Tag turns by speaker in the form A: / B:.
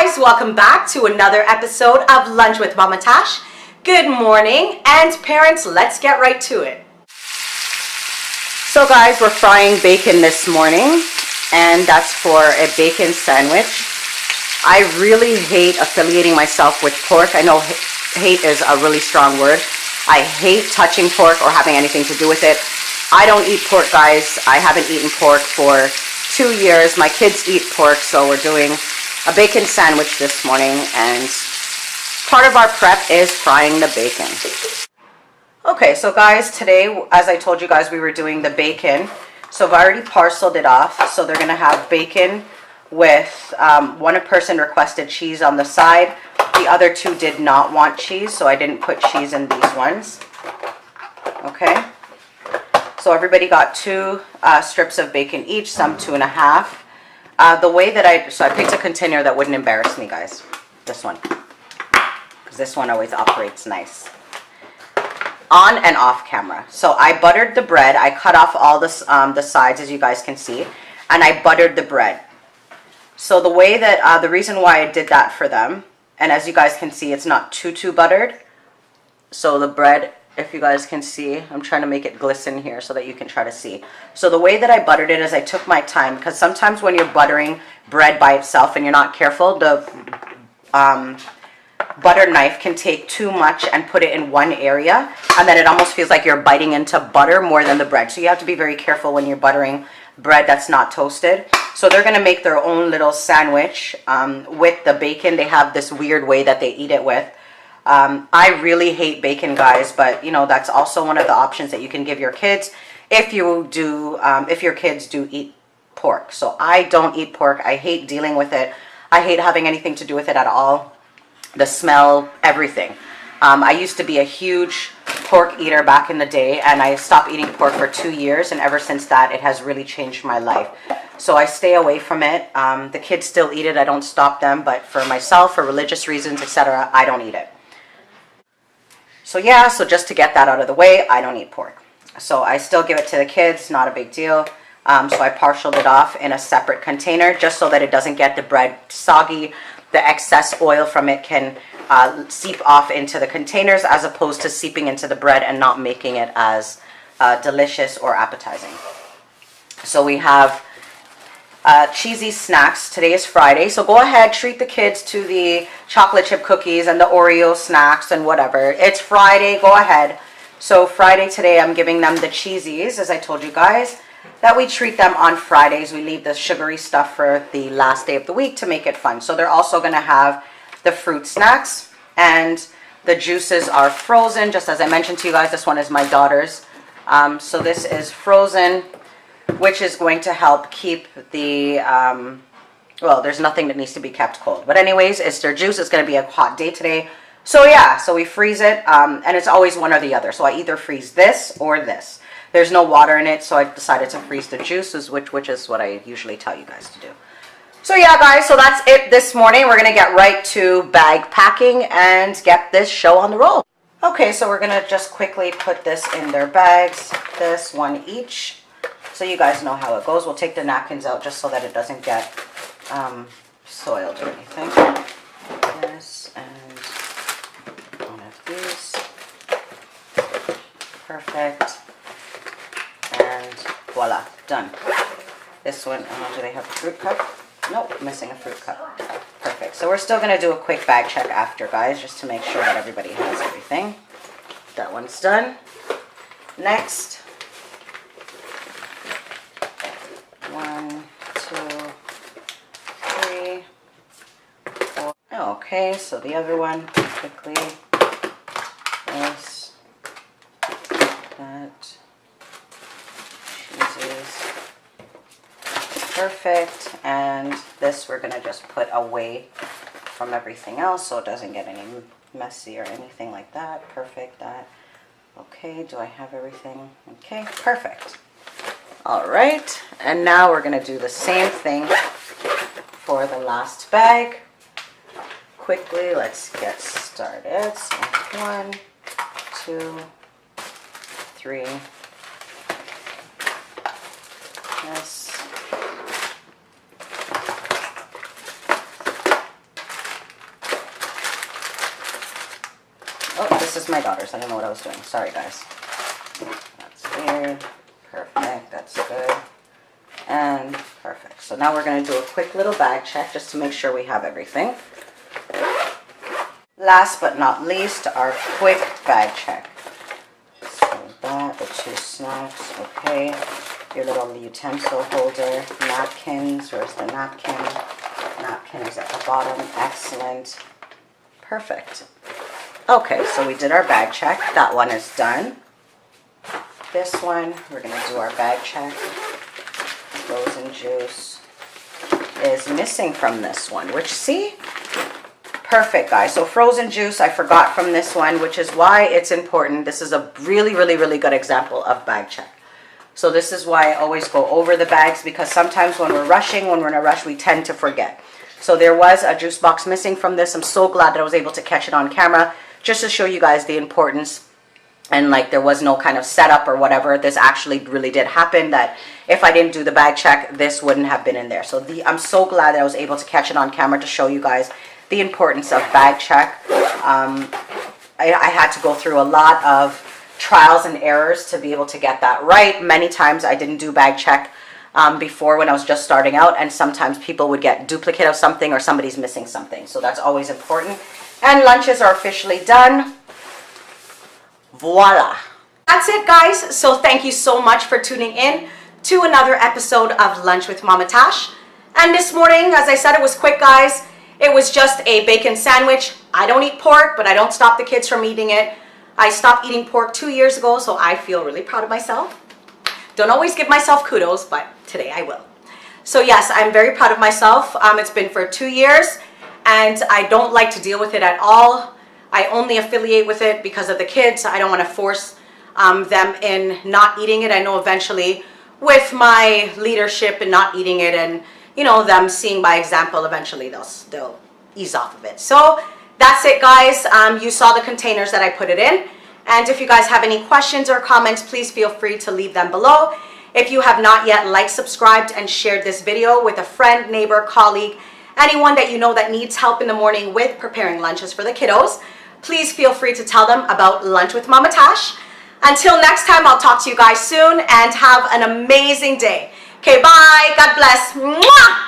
A: guys, welcome back to another episode of Lunch with Mama Tash. Good morning, and parents, let's get right to it. So guys, we're frying bacon this morning, and that's for a bacon sandwich. I really hate affiliating myself with pork. I know hate is a really strong word. I hate touching pork or having anything to do with it. I don't eat pork, guys. I haven't eaten pork for 2 years. My kids eat pork, so we're doing a bacon sandwich this morning, and part of our prep is frying the bacon. Okay, so guys, today, as I told you guys, we were doing the bacon. So I've already parceled it off. So they're gonna have bacon with, one person requested cheese on the side. The other two did not want cheese, so I didn't put cheese in these ones. Okay, so everybody got 2 strips of bacon each, some 2.5. The way that I picked a container that wouldn't embarrass me, guys. This one, because this one always operates nice. On and off camera. So I buttered the bread. I cut off all the sides, as you guys can see, and I buttered the bread. So the way that, the reason why I did that for them, and as you guys can see, it's not too buttered. So the bread, if you guys can see, I'm trying to make it glisten here so that you can try to see. So the way that I buttered it is I took my time, because sometimes when you're buttering bread by itself and you're not careful, the butter knife can take too much and put it in one area, and then it almost feels like you're biting into butter more than the bread. So you have to be very careful when you're buttering bread that's not toasted. So they're going to make their own little sandwich with the bacon. They have this weird way that they eat it with. I really hate bacon, guys, but you know, that's also one of the options that you can give your kids if you do, if your kids do eat pork. So I don't eat pork. I hate dealing with it. I hate having anything to do with it at all. The smell, everything. I used to be a huge pork eater back in the day, and I stopped eating pork for 2 years, and ever since that, it has really changed my life. So I stay away from it. The kids still eat it. I don't stop them, but for myself, for religious reasons, etc., I don't eat it. So yeah, so just to get that out of the way, I don't eat pork. So I still give it to the kids, not a big deal. So I partialed it off in a separate container just so that it doesn't get the bread soggy. The excess oil from it can seep off into the containers as opposed to seeping into the bread and not making it as delicious or appetizing. So we have cheesy snacks. Today is Friday, so go ahead, treat the kids to the chocolate chip cookies and the Oreo snacks and whatever. It's Friday, go ahead. So Friday today, I'm giving them the cheesies, as I told you guys, that we treat them on Fridays. We leave the sugary stuff for the last day of the week to make it fun. So they're also going to have the fruit snacks, and the juices are frozen. Just as I mentioned to you guys, this one is my daughter's. So this is frozen, which is going to help keep the, well, there's nothing that needs to be kept cold. But anyways, it's their juice. It's going to be a hot day today. So yeah, so we freeze it, and it's always one or the other. So I either freeze this or this. There's no water in it, so I decided to freeze the juices, which is what I usually tell you guys to do. So yeah, guys, so that's it this morning. We're going to get right to bag packing and get this show on the roll. Okay, so we're going to just quickly put this in their bags, this one each. So you guys know how it goes. We'll take the napkins out just so that it doesn't get soiled or anything. This and one of these. Perfect. And voila, done. This one, do they have a fruit cup? Nope, missing a fruit cup. Perfect. So we're still going to do a quick bag check after, guys, just to make sure that everybody has everything. That one's done. Next. 1, 2, 3, 4. Okay, so the other one, quickly. This. That. Cheeses. Perfect. And this we're going to just put away from everything else so it doesn't get any messy or anything like that. Perfect. That. Okay, do I have everything? Okay, perfect. All right, and now we're going to do the same thing for the last bag. Quickly, let's get started. So 1, 2, 3. This. Oh, this is my daughter's. I don't know what I was doing. Sorry, guys. That's weird. Perfect. That's good. And perfect. So now we're going to do a quick little bag check just to make sure we have everything. Last but not least, our quick bag check. So that, the 2 snacks, okay. Your little utensil holder, napkins. Where's the napkin? Napkin is at the bottom. Excellent. Perfect. Okay, so we did our bag check. That one is done. This one, we're going to do our bag check. Frozen juice is missing from this one, which, see? Perfect, guys. So frozen juice, I forgot from this one, which is why it's important. This is a really, really, really good example of bag check. So this is why I always go over the bags, because sometimes when we're rushing, when we're in a rush, we tend to forget. So there was a juice box missing from this. I'm so glad that I was able to catch it on camera just to show you guys the importance. And like there was no kind of setup or whatever. This actually really did happen, that if I didn't do the bag check, this wouldn't have been in there. So I'm so glad that I was able to catch it on camera to show you guys the importance of bag check. I had to go through a lot of trials and errors to be able to get that right. Many times I didn't do bag check before when I was just starting out, and sometimes people would get duplicate of something or somebody's missing something. So that's always important. And lunches are officially done. Voila. That's it, guys. So thank you so much for tuning in to another episode of Lunch with Mama Tash. And this morning, as I said, it was quick, guys. It was just a bacon sandwich. I don't eat pork, but I don't stop the kids from eating it. I stopped eating pork 2 years ago, so I feel really proud of myself. Don't always give myself kudos, but today I will. So yes, I'm very proud of myself. It's been for 2 years, and I don't like to deal with it at all. I only affiliate with it because of the kids. I don't want to force them in not eating it. I know eventually with my leadership and not eating it, and you know, them seeing by example, eventually they'll ease off of it. So that's it, guys. You saw the containers that I put it in. And if you guys have any questions or comments, please feel free to leave them below. If you have not yet liked, subscribed, and shared this video with a friend, neighbor, colleague, anyone that you know that needs help in the morning with preparing lunches for the kiddos, please feel free to tell them about Lunch with Mama Tash. Until next time, I'll talk to you guys soon, and have an amazing day. Okay, bye. God bless. Mwah!